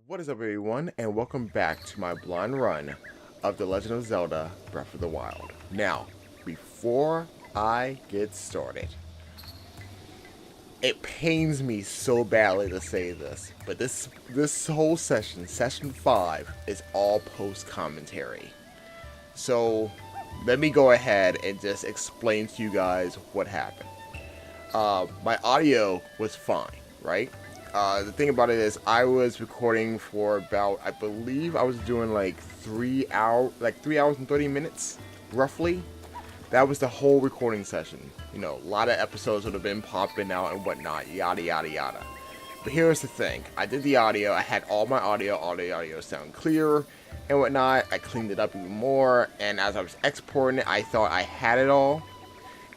What is up, everyone, and welcome back to my blind run of The Legend of Zelda Breath of the Wild. Now, before I get started, it pains me so badly to say this, but this whole session, session 5, is all post-commentary. So, let me go ahead and just explain to you guys what happened. My audio was fine, right? The thing about it is, I was recording for about, I believe I was doing like 3 hours and 30 minutes, roughly. That was the whole recording session. You know, a lot of episodes would have been popping out and whatnot, yada yada yada. But here's the thing, I did the audio, I had all my audio sound clear and whatnot. I cleaned it up even more, and as I was exporting it, I thought I had it all.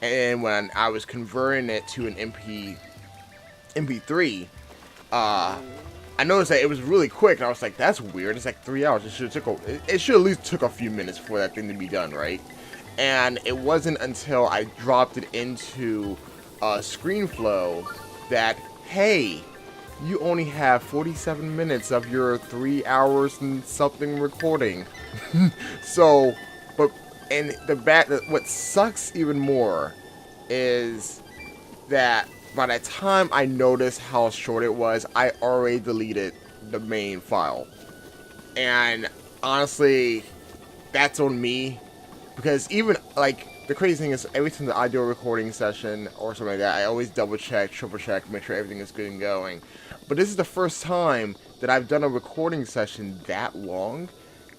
And when I was converting it to an MP3, I noticed that it was really quick, and I was like, "That's weird. It's like 3 hours. It should at least took a few minutes for that thing to be done, right?" And it wasn't until I dropped it into ScreenFlow that, hey, you only have 47 minutes of your 3 hours and something recording. So, what sucks even more is that by the time I noticed how short it was, I already deleted the main file. And honestly, that's on me. Because even, like, the crazy thing is, every time that I do a recording session or something like that, I always double check, triple check, make sure everything is good and going. But this is the first time that I've done a recording session that long,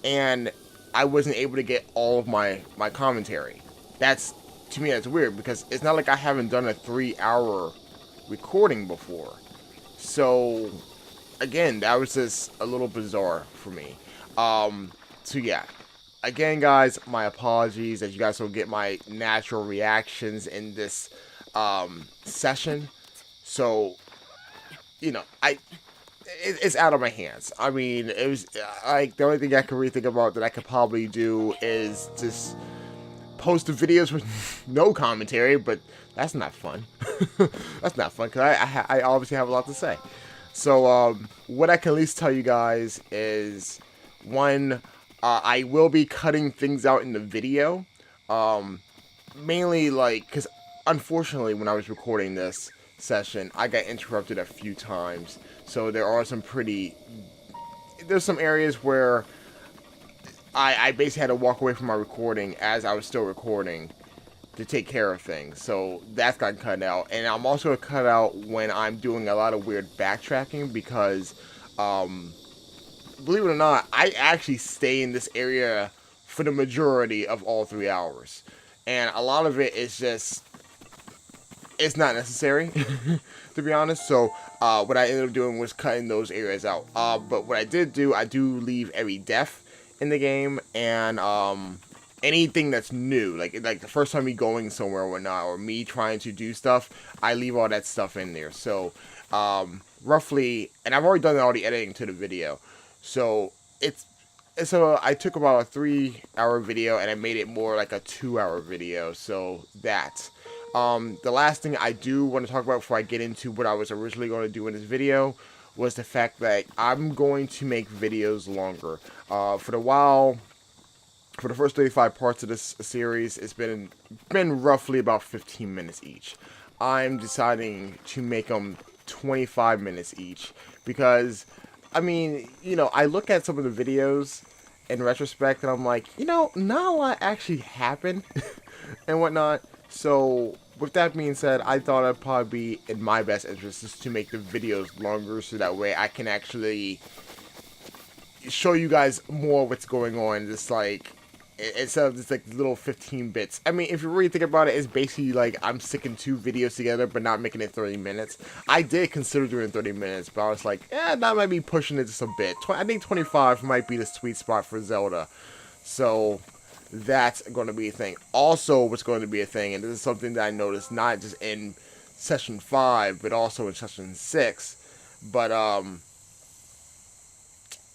and I wasn't able to get all of my commentary. To me, that's weird, because it's not like I haven't done a 3-hour recording before. So, again, that was just a little bizarre for me. So yeah. Again, guys, my apologies that you guys don't get my natural reactions in this session. So, you know, it's out of my hands. I mean, it was like the only thing I could really think about that I could probably do is just post the videos with no commentary, but that's not fun. That's not fun, because I obviously have a lot to say. So, what I can at least tell you guys is, one, I will be cutting things out in the video, mainly, like, because unfortunately when I was recording this session, I got interrupted a few times, so there's some areas where I basically had to walk away from my recording as I was still recording to take care of things, so that's got cut out. And I'm also going to cut out when I'm doing a lot of weird backtracking, because believe it or not, I actually stay in this area for the majority of all 3 hours. And a lot of it is just, it's not necessary, to be honest. So, what I ended up doing was cutting those areas out. But what I did do, I do leave every death in the game, and anything that's new, like the first time me going somewhere or whatnot, or me trying to do stuff, I leave all that stuff in there. So, roughly, and I've already done all the editing to the video. So I took about a 3-hour video and I made it more like a 2-hour video. So that. The last thing I do want to talk about before I get into what I was originally going to do in this video was the fact that I'm going to make videos longer. For the first 35 parts of this series, it's been roughly about 15 minutes each. I'm deciding to make them 25 minutes each, because I mean, you know, I look at some of the videos in retrospect and I'm like, you know, not a lot actually happened and whatnot. So, with that being said, I thought it'd probably be in my best interest just to make the videos longer, so that way I can actually show you guys more what's going on. Just like, instead of just like little 15 bits. I mean, if you really think about it, it's basically like I'm sticking 2 videos together but not making it 30 minutes. I did consider doing 30 minutes, but I was like, that might be pushing it just a bit. I think 25 might be the sweet spot for Zelda. So that's going to be a thing. Also, what's going to be a thing, and this is something that I noticed not just in session 5, but also in session 6, but I'm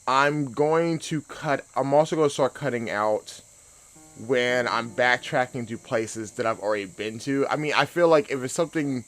also going to start cutting out when I'm backtracking to places that I've already been to. I mean, I feel like if it's something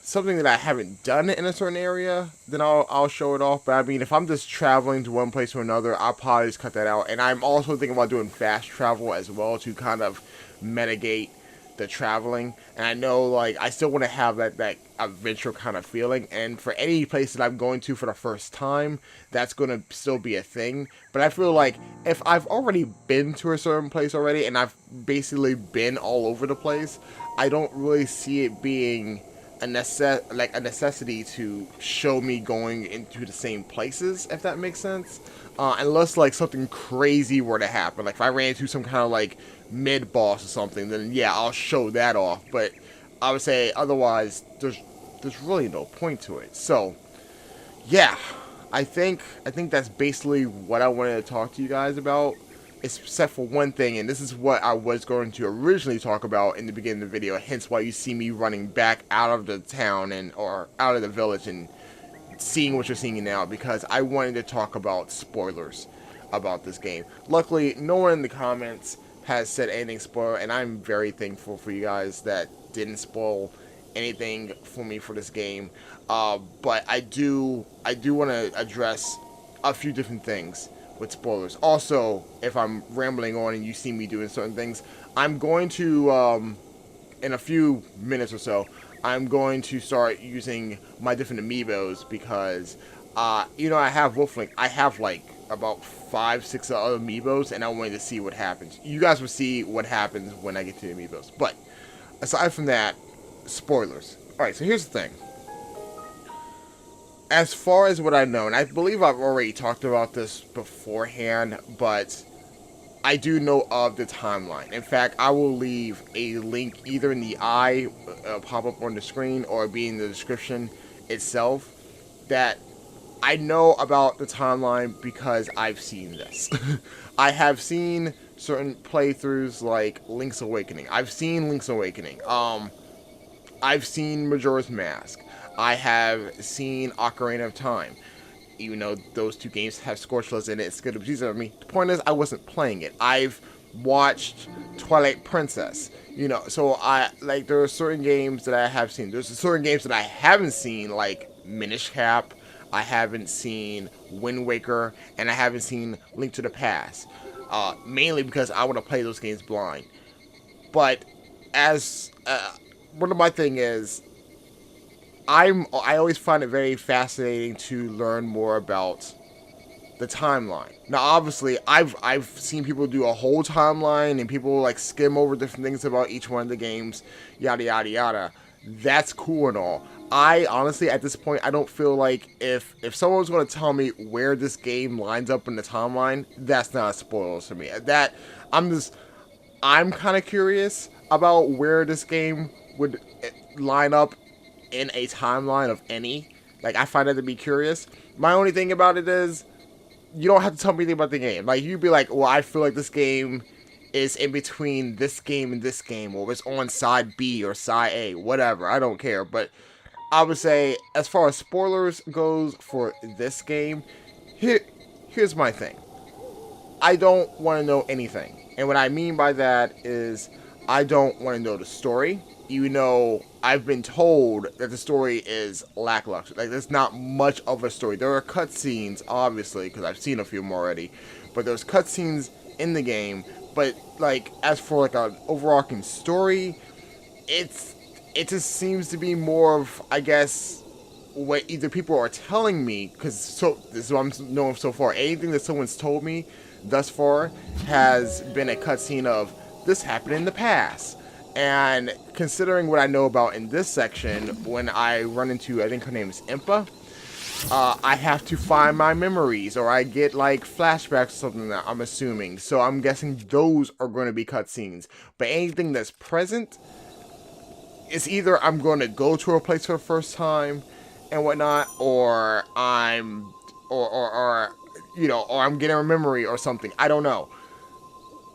something that I haven't done in a certain area, then I'll show it off. But I mean, if I'm just traveling to one place or another, I'll probably just cut that out. And I'm also thinking about doing fast travel as well to kind of mitigate the traveling. And I know, like, I still want to have that adventure kind of feeling. And for any place that I'm going to for the first time, that's going to still be a thing. But I feel like if I've already been to a certain place already, and I've basically been all over the place, I don't really see it being a necessity to show me going into the same places, if that makes sense. Unless like something crazy were to happen, like if I ran into some kind of like mid boss or something, then yeah, I'll show that off. But I would say otherwise, there's really no point to it. So yeah, I think that's basically what I wanted to talk to you guys about, except for one thing, and this is what I was going to originally talk about in the beginning of the video, hence why you see me running back out of the town or out of the village and seeing what you're seeing now, because I wanted to talk about spoilers about this game. Luckily, no one in the comments has said anything spoiler, and I'm very thankful for you guys that didn't spoil anything for me for this game. But I do want to address a few different things with spoilers. Also, if I'm rambling on and you see me doing certain things, I'm going to, in a few minutes or so, I'm going to start using my different amiibos because, you know, I have Wolflink. I have like about 5-6 other amiibos, and I wanted to see what happens. You guys will see what happens when I get to the amiibos. But aside from that, spoilers. Alright, so here's the thing. As far as what I know, and I believe I've already talked about this beforehand, but I do know of the timeline. In fact, I will leave a link either in the eye, pop up on the screen, or be in the description itself, that I know about the timeline because I've seen this. I have seen certain playthroughs like Link's Awakening. I've seen Link's Awakening. I've seen Majora's Mask. I have seen Ocarina of Time. Even though those two games have Scorchless in it, it's good to be on me. The point is, I wasn't playing it. I've watched Twilight Princess. You know, so there are certain games that I have seen. There's certain games that I haven't seen, like Minish Cap. I haven't seen Wind Waker, and I haven't seen Link to the Past. Mainly because I want to play those games blind. But as one of my thing is, I always find it very fascinating to learn more about the timeline. Now, obviously, I've seen people do a whole timeline, and people like skim over different things about each one of the games, yada yada yada. That's cool and all. I honestly, at this point, I don't feel like if someone's going to tell me where this game lines up in the timeline, that's not a spoiler to me. I'm kind of curious about where this game would line up in a timeline of any. Like, I find that to be curious. My only thing about it is, you don't have to tell me anything about the game. Like, you'd be like, well, I feel like this game is in between this game and this game, or it's on side B or side A, whatever. I don't care. But I would say, as far as spoilers goes for this game, here's my thing. I don't want to know anything. And what I mean by that is, I don't want to know the story. Even though I've been told that the story is lackluster. Like, there's not much of a story. There are cutscenes, obviously, because I've seen a few more already. But there's cutscenes in the game. But, like, as for, like, an overarching story, it just seems to be more of, I guess, what either people are telling me, because this is what I'm knowing so far. Anything that someone's told me thus far has been a cutscene of, this happened in the past. And considering what I know about in this section, when I run into, I think her name is Impa, I have to find my memories, or I get like flashbacks or something, that I'm assuming. So I'm guessing those are going to be cutscenes. But anything that's present, it's either I'm going to go to a place for the first time and whatnot, or I'm getting a memory or something. I don't know.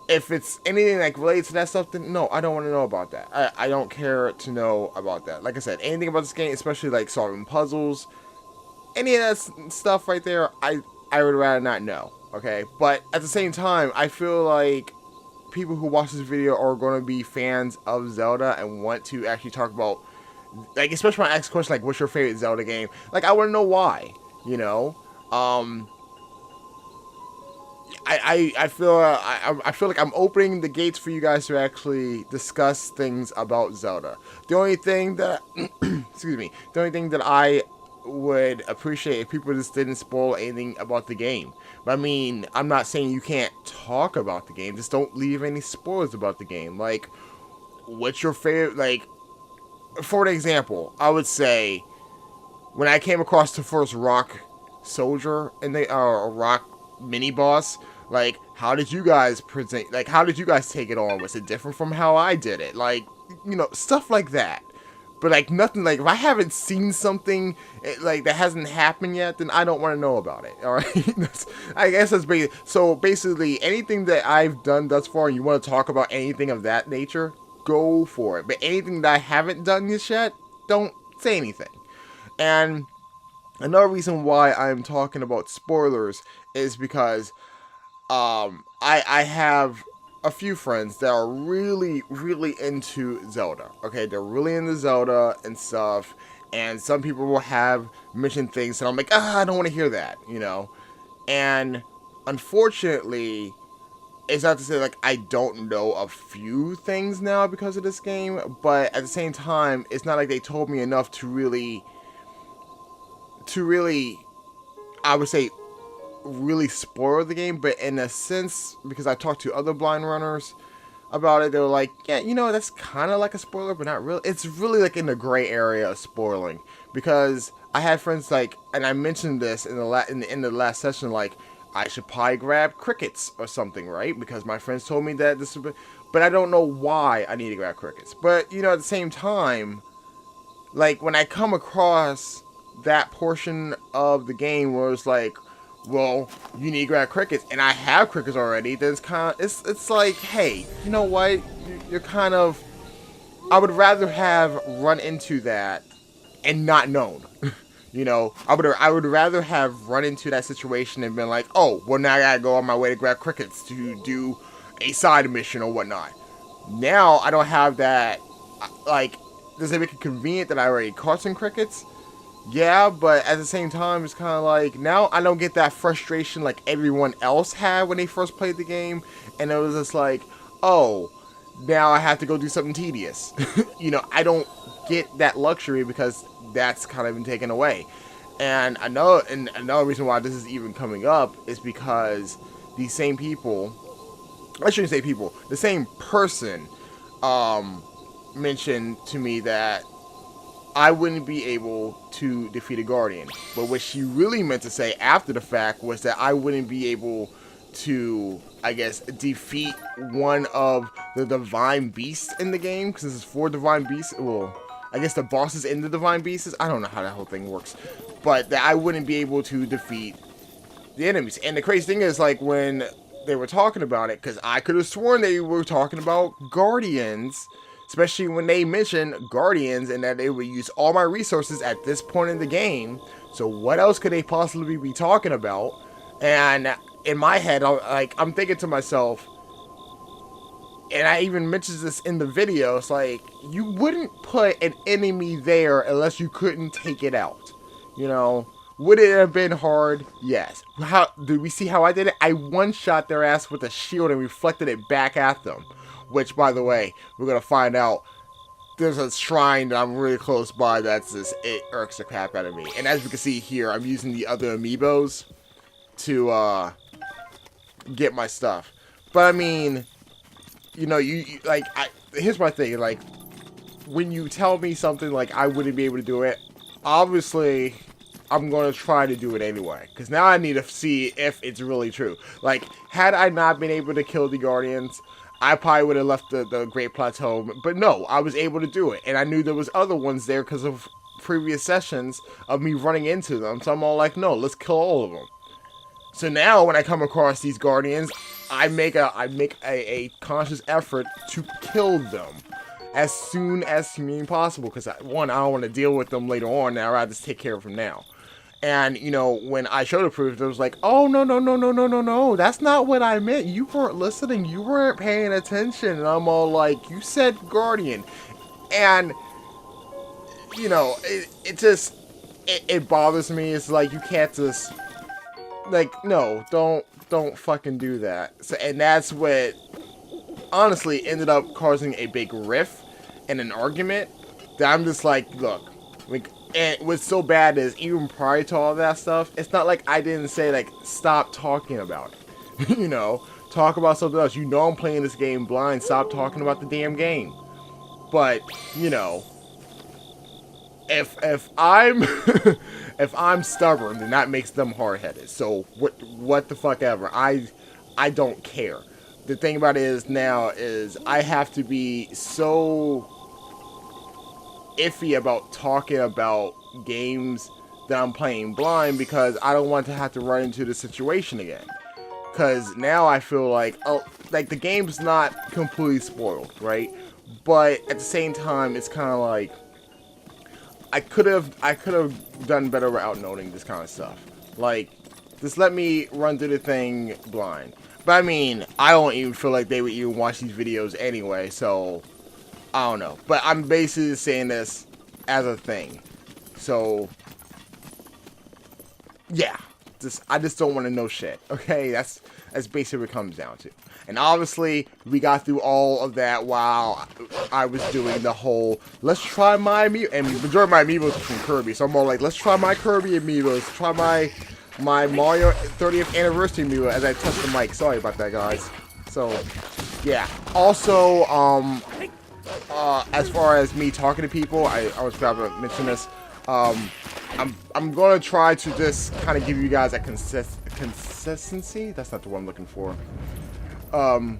If it's anything like related to that stuff, then no, I don't want to know about that. I don't care to know about that. Like I said, anything about this game, especially like solving puzzles, any of that stuff right there, I would rather not know. Okay, but at the same time, I feel like people who watch this video are going to be fans of Zelda and want to actually talk about like, especially my next question, like, what's your favorite Zelda game? Like, I want to know why, you know? I feel I feel like I'm opening the gates for you guys to actually discuss things about Zelda. The only thing that excuse me, the only thing that I would appreciate if people just didn't spoil anything about the game. But I mean, I'm not saying you can't talk about the game. Just don't leave any spoilers about the game. Like, what's your favorite? Like, for an example, I would say when I came across the first rock soldier and they are a rock mini boss, like, how did you guys present, like, how did you guys take it on? Was it different from how I did it? Like, you know, stuff like that. But like, nothing, like, if I haven't seen something like that hasn't happened yet, then I don't want to know about it. All right. I guess that's basically, so basically anything that I've done thus far and you want to talk about anything of that nature, go for it. But anything that I haven't done just yet, don't say anything. And another reason why I'm talking about spoilers is because I have a few friends that are really, really into Zelda. Okay, they're really into Zelda and stuff. And some people will have mentioned things, and I'm like, I don't want to hear that, you know. And unfortunately, it's not to say like I don't know a few things now because of this game, but at the same time, it's not like they told me enough to really, I would say, really spoil the game. But in a sense, because I talked to other blind runners about it, they were like, yeah, you know, that's kind of like a spoiler, but not really. It's really like in the gray area of spoiling, because I had friends like, and I mentioned this in the end of the last session, like, I should probably grab crickets or something, right? Because my friends told me that this would be, but I don't know why I need to grab crickets. But, you know, at the same time, like, when I come across that portion of the game where it's like, well, you need to grab crickets, and I have crickets already, then it's kind of, it's like, hey, you know what, you're kind of, I would rather have run into that and not known. You know, I would rather have run into that situation and been like, oh, well, now I gotta go on my way to grab crickets to do a side mission or whatnot. Now I don't have that. Like, does it make it convenient that I already caught some crickets? Yeah, but at the same time, it's kind of like, now I don't get that frustration like everyone else had when they first played the game, and it was just like, oh, now I have to go do something tedious. You know, I don't get that luxury because that's kind of been taken away. And another reason why this is even coming up is because these same people, I shouldn't say people, the same person mentioned to me that I wouldn't be able to defeat a guardian. But what she really meant to say after the fact was that I wouldn't be able to, I guess, defeat one of the divine beasts in the game, because this is 4 divine beasts. Well, I guess the bosses in the divine beasts. I don't know how that whole thing works, but that I wouldn't be able to defeat the enemies. And the crazy thing is, like, when they were talking about it, because I could have sworn they were talking about guardians, especially when they mentioned guardians and that they would use all my resources at this point in the game. So what else could they possibly be talking about? And in my head, I'm thinking to myself, and I even mentioned this in the video, it's like, you wouldn't put an enemy there unless you couldn't take it out. You know, would it have been hard? Yes. How did we see how I did it? I one-shot their ass with a shield and reflected it back at them. Which, by the way, we're going to find out there's a shrine that I'm really close by that's just, it irks the crap out of me. And as you can see here, I'm using the other amiibos to get my stuff. But I mean, you know, here's my thing, like, when you tell me something like I wouldn't be able to do it, obviously I'm going to try to do it anyway, because now I need to see if it's really true. Like, had I not been able to kill the guardians, I probably would have left the Great Plateau, but no, I was able to do it, and I knew there was other ones there because of previous sessions of me running into them, so I'm all like, no, let's kill all of them. So now, when I come across these guardians, I make a conscious effort to kill them as soon as humanly possible, because one, I don't want to deal with them later on, and I'd rather just take care of them now. And, you know, when I showed the proof, it was like, oh, no, that's not what I meant. You weren't listening. You weren't paying attention. And I'm all like, you said guardian. And you know, it just, it bothers me. It's like, you can't just, like, no, don't fucking do that. So, and that's what, honestly, ended up causing a big riff and an argument that I'm just like, look, like, and what's so bad is, even prior to all that stuff, it's not like I didn't say, like, stop talking about it. You know, talk about something else. You know I'm playing this game blind, stop talking about the damn game. But, you know, if I'm if I'm stubborn, then that makes them hard-headed. So what the fuck ever. I don't care. The thing about it is now is I have to be so iffy about talking about games that I'm playing blind because I don't want to have to run into the situation again. Because now I feel like, oh, like the game's not completely spoiled, right? But at the same time, it's kind of like I could have done better without noting this kind of stuff. Like, just let me run through the thing blind. But I mean, I don't even feel like they would even watch these videos anyway, so I don't know. But I'm basically saying this as a thing. So yeah, I just don't want to know shit. Okay, that's basically what it comes down to. And obviously, we got through all of that while I was doing the whole, let's try my amiibo, and the majority of my amiibos from Kirby, so I'm more like, let's try my Kirby amiibos, try my Mario 30th anniversary amiibo as I touch the mic. Sorry about that, guys. So, yeah. Also, as far as me talking to people, I was about to mention this, I'm going to try to just kind of give you guys a consistency. That's not the one I'm looking for. I'm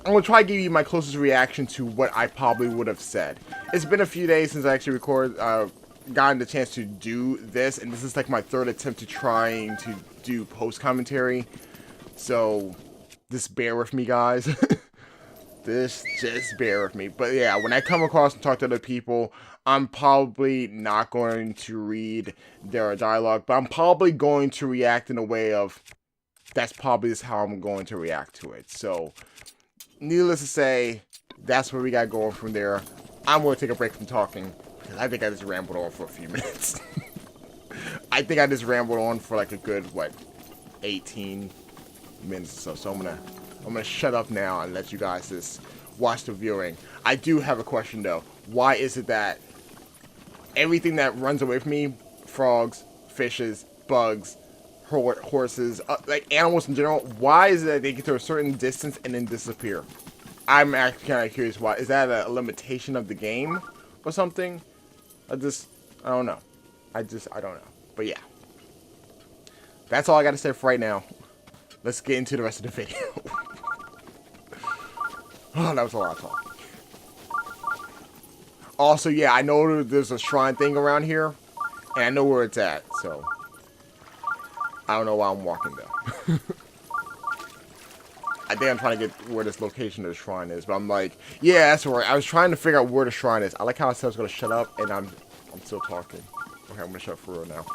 going to try to give you my closest reaction to what I probably would have said. It's been a few days since I actually gotten the chance to do this, and this is like my third attempt to trying to do post commentary. So, just bear with me, guys. Just bear with me. But yeah, when I come across and talk to other people, I'm probably not going to read their dialogue, but I'm probably going to react in a way of, that's probably just how I'm going to react to it. So, needless to say, that's where we got going from there. I'm going to take a break from talking, because I think I just rambled on for a few minutes. I think I just rambled on for like a good, 18 minutes or so. So I'm gonna shut up now and let you guys just watch the viewing. I do have a question though. Why is it that everything that runs away from me, frogs, fishes, bugs, horses, like animals in general, why is it that they get to a certain distance and then disappear? I'm actually kind of curious why. Is that a limitation of the game or something? I don't know. I don't know. But yeah. That's all I got to say for right now. Let's get into the rest of the video. Oh, that was a lot of talk. Also, yeah, I know there's a shrine thing around here, and I know where it's at, so I don't know why I'm walking though. I think I'm trying to get where this location of the shrine is, but I'm like, yeah, that's right. I was trying to figure out where the shrine is. I like how I said I was gonna shut up, and I'm still talking. Okay, I'm gonna shut up for real now.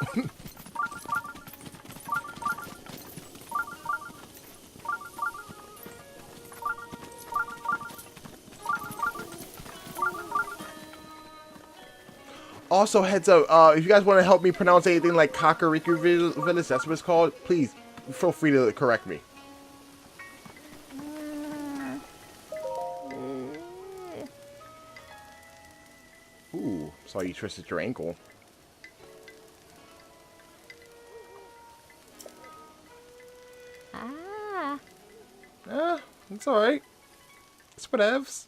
Also, heads up, if you guys want to help me pronounce anything like Kakariko Village, that's what it's called, please feel free to correct me. Ooh, saw you twisted your ankle. It's alright. It's whatevs.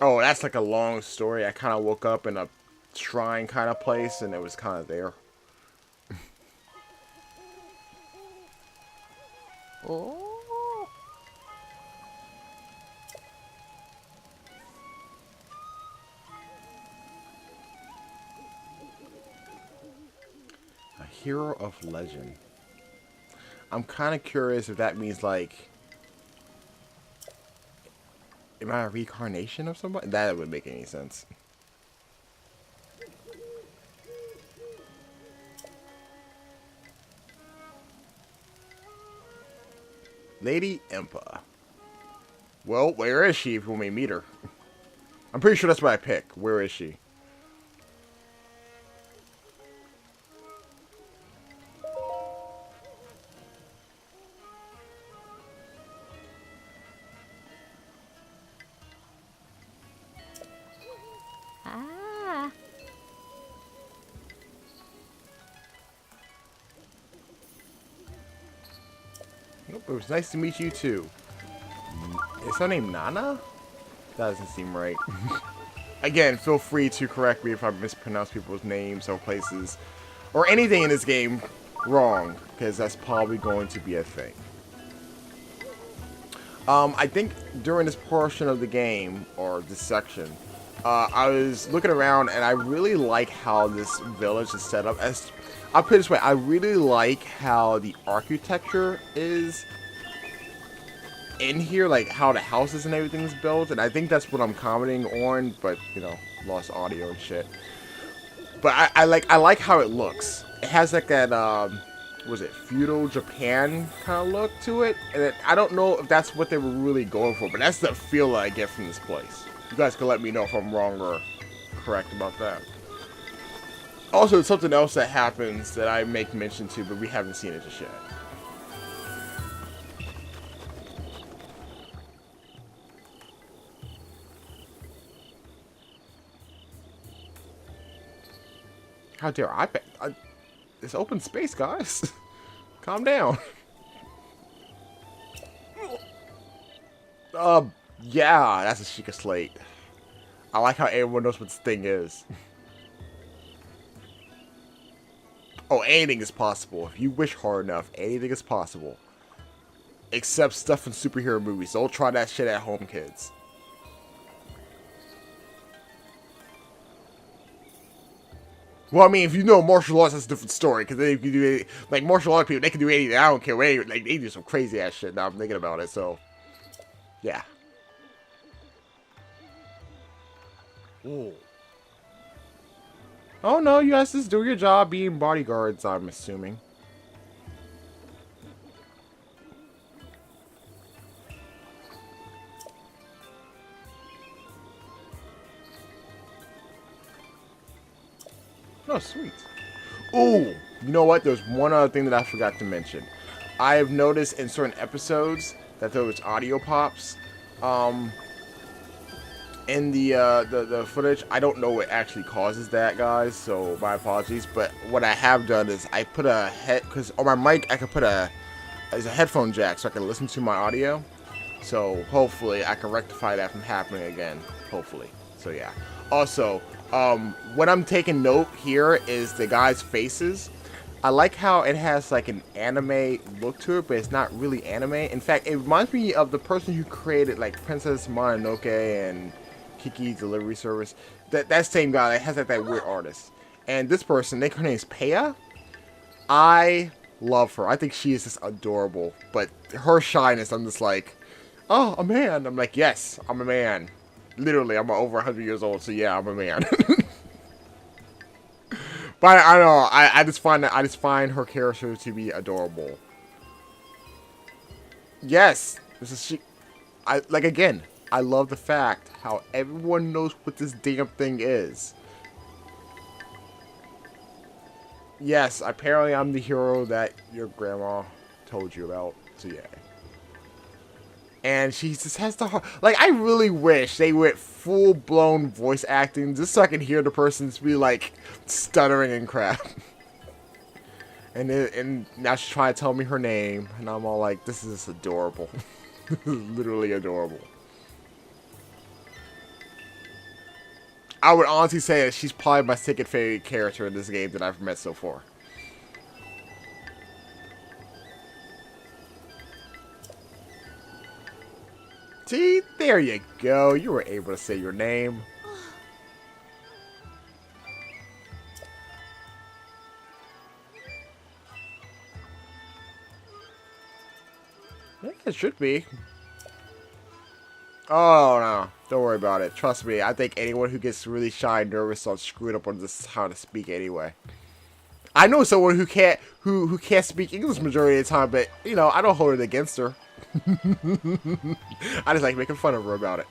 Oh, that's like a long story. I kind of woke up in a shrine kind of place, and it was kind of there. Oh. A hero of legend. I'm kind of curious if that means like, am I a reincarnation of somebody? That would make any sense. Lady Impa. Well, where is she if you want me to meet her? I'm pretty sure that's what I pick. Where is she? Ah. Nope, it was nice to meet you too. Is her name Nana? That doesn't seem right. Again, feel free to correct me if I mispronounce people's names or places or anything in this game wrong, because that's probably going to be a thing. I think during this portion of the game, or this section, I was looking around and I really like how this village is set up. As I'll put it this way, I really like how the architecture is in here, like how the houses and everything is built, and I think that's what I'm commenting on, but you know, lost audio and shit. But I like how it looks. It has like that was it feudal Japan kind of look to it, and I don't know if that's what they were really going for, but that's the feel that I get from this place. You guys can let me know if I'm wrong or correct about that. Also, something else that happens that I make mention to, but we haven't seen it just yet. How dare I? It's open space, guys. Calm down. Yeah, that's a Sheikah slate. I like how everyone knows what this thing is. Oh, anything is possible. If you wish hard enough, anything is possible. Except stuff in superhero movies. Don't try that shit at home, kids. Well, I mean, if you know martial arts, that's a different story. Because they can do it, like martial arts people, they can do anything. I don't care what any, like they do some crazy ass shit. Now I'm thinking about it. So, yeah. Ooh. Oh no, you guys just do your job being bodyguards, I'm assuming. Oh, sweet. Ooh, you know what? There's one other thing that I forgot to mention. I have noticed in certain episodes that there was audio pops. In the footage, I don't know what actually causes that, guys, so my apologies. But what I have done is I put a head, because on my mic I could put as a headphone jack so I can listen to my audio. So hopefully I can rectify that from happening again. Hopefully. So yeah. Also, what I'm taking note here is the guys' faces. I like how it has like an anime look to it, but it's not really anime. In fact, it reminds me of the person who created like Princess Mononoke and Kiki's Delivery Service. That same guy that has like that weird artist. And this person, her name is Peya. I love her. I think she is just adorable. But her shyness, I'm just like, oh, a man. I'm like, yes, I'm a man. Literally, I'm over 100 years old, so yeah, I'm a man. But I don't know. I just find her character to be adorable. Yes, this is she. Again. I love the fact how everyone knows what this damn thing is. Yes, apparently I'm the hero that your grandma told you about. So yeah. And she just has the heart. Like, I really wish they went full-blown voice acting just so I can hear the person be like stuttering and crap. And now she's trying to tell me her name, and I'm all like, this is adorable. This is literally adorable. I would honestly say that she's probably my second favorite character in this game that I've met so far. See, there you go. You were able to say your name. Yeah, it should be. Oh, no. Don't worry about it. Trust me. I think anyone who gets really shy and nervous starts screwing up on this how to speak anyway. I know someone who can't speak English majority of the time, but, you know, I don't hold it against her. I just like making fun of her about it.